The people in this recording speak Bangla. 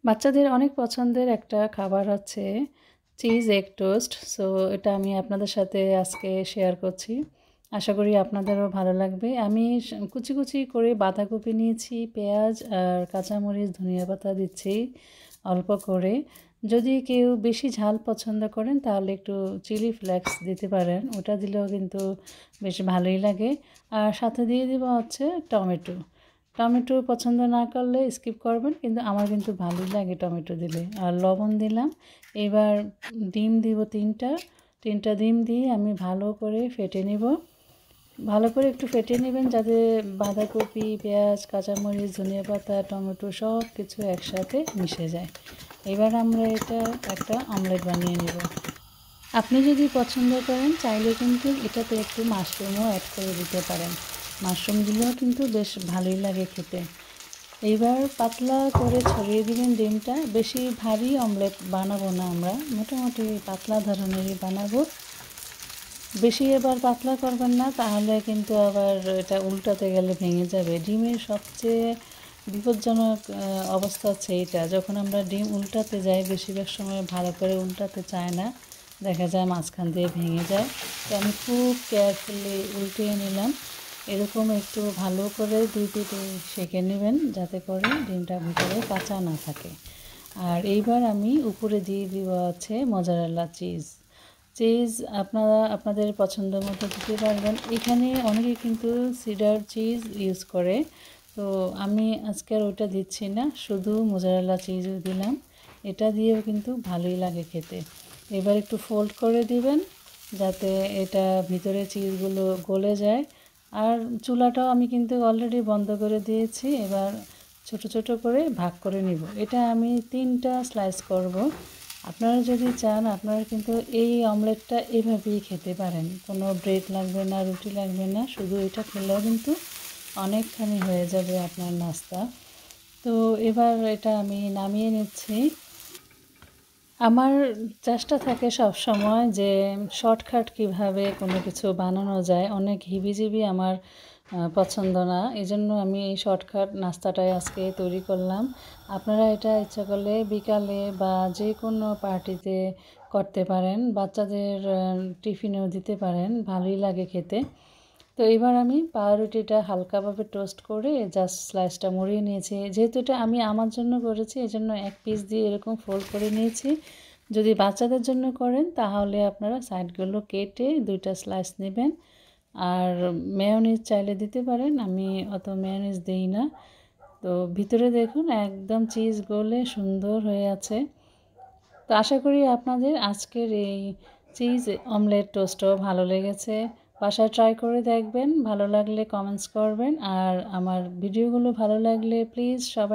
বাচ্চাদের অনেক পছন্দের একটা খাবার হচ্ছে চিজ এগ টোস্ট। সো এটা আমি আপনাদের সাথে আজকে শেয়ার করছি। আশা করি আপনাদেরও ভালো লাগবে। আমি কুচি কুচি করে বাঁধাকপি নিয়েছি, পেঁয়াজ আর কাঁচামরিচ, ধনিয়া পাতা দিচ্ছি অল্প করে। যদি কেউ বেশি ঝাল পছন্দ করেন তাহলে একটু চিলি ফ্লেক্স দিতে পারেন, ওটা দিলেও কিন্তু বেশ ভালোই লাগে। আর সাথে দিয়ে দিব হচ্ছে টমেটো। টমেটো পছন্দ না করলে স্কিপ করবেন, কিন্তু আমার কিন্তু ভালোই লাগে টমেটো দিলে। আর লবণ দিলাম। এবার ডিম দিব তিনটা ডিম দিয়ে আমি ভালো করে ফেটে নেব। ভালো করে একটু ফেটে নেবেন যাতে বাঁধাকপি, পেঁয়াজ, কাঁচামরিচ, ধনিয়া পাতা, টমেটো সব কিছু একসাথে মিশে যায়। এবার আমরা এটা একটা অমলেট বানিয়ে নেব। আপনি যদি পছন্দ করেন চাইলে কিন্তু এটাতে একটু মাশরুমও অ্যাড করে দিতে পারেন। মাশরুম দিলেও কিন্তু বেশ ভালোই লাগে খেতে। এইবার পাতলা করে ছড়িয়ে দিবেন ডিমটা। বেশি ভারী অমলেট বানাবো না আমরা, মোটামুটি পাতলা ধরনেরই বানাবো। বেশি এবার পাতলা করবেন না, তাহলে কিন্তু আবার এটা উল্টাতে গেলে ভেঙে যাবে। ডিমের সবচেয়ে বিপজ্জনক অবস্থা হচ্ছে এইটা, যখন আমরা ডিম উল্টাতে যাই বেশিরভাগ সময় ভালো করে উল্টাতে চায় না, দেখা যায় মাঝখান দিয়ে ভেঙে যায়। তো আমি খুব কেয়ারফুলি উল্টিয়ে নিলাম। এরকম একটু ভালো করে 2 পিঠে সেঁকে নেবেন যাতে করে ডিমটা ভিতরে কাঁচা না থাকে। আর এইবার আমি উপরে দিয়ে দিব আছে মোজারেলা চিজ আপনারা আপনাদের পছন্দ মতো দিতে পারবেন। এখানে অনেকে কিন্তু সিডার চিজ ইউজ করে, তো আমি আজকে আর ওটা দিচ্ছি না, শুধু মোজারেলা চিজও দিলাম। এটা দিয়েও কিন্তু ভালোই লাগে খেতে। এবার একটু ফোল্ড করে দিবেন যাতে এটা ভিতরে চিজগুলো গলে যায়। আর চুলাটাও আমি কিন্তু অলরেডি বন্ধ করে দিয়েছি। এবার ছোট ছোট করে ভাগ করে নিব। এটা আমি 3টা স্লাইস করব। আপনারা যদি চান আপনারা কিন্তু এই অমলেটটা এভাবেই খেতে পারেন, কোনো ব্রেড লাগবে না, রুটি লাগবে না, শুধু এটা খেলেও কিন্তু অনেকখানি হয়ে যাবে আপনার নাস্তা। তো এবার এটা আমি নামিয়ে নিচ্ছি। আমার চেষ্টা থাকে সব সময় যে শর্টকাট কিভাবে কোনো কিছু বানানো যায়। অনেক হিবিজিবি আমার পছন্দ না, এজন্য আমি এই শর্টকাট নাস্তাটাই আজকে তৈরি করলাম। আপনারা এটা ইচ্ছা করলে বিকালে বা যে কোনো পার্টিতে করতে পারেন, বাচ্চাদের টিফিনেও দিতে পারেন, ভালোই লাগে খেতে। তো এবার আমি পাউরুটিটা হালকাভাবে টোস্ট করে জাস্ট স্লাইসটা মুড়িয়ে নিয়েছি। যেহেতু এটা আমি আমার জন্য করেছি এজন্য এক পিস দিয়ে এরকম ফোল্ড করে নিয়েছি। যদি বাচ্চাদের জন্য করেন তাহলে আপনারা সাইডগুলো কেটে 2টা স্লাইস নেবেন। আর মেয়োনিজ চাইলে দিতে পারেন, আমি অত মেয়োনিজ দিই না। তো ভিতরে দেখুন একদম চিজ গলে সুন্দর হয়ে আছে। তো আশা করি আপনাদের আজকের এই চিজ অমলেট টোস্টও ভালো লেগেছে। বাসায় ট্রাই করে দেখবেন, ভালো লাগলে কমেন্টস করবেন। আর আমার ভিডিওগুলো ভালো লাগলে প্লিজ সবাই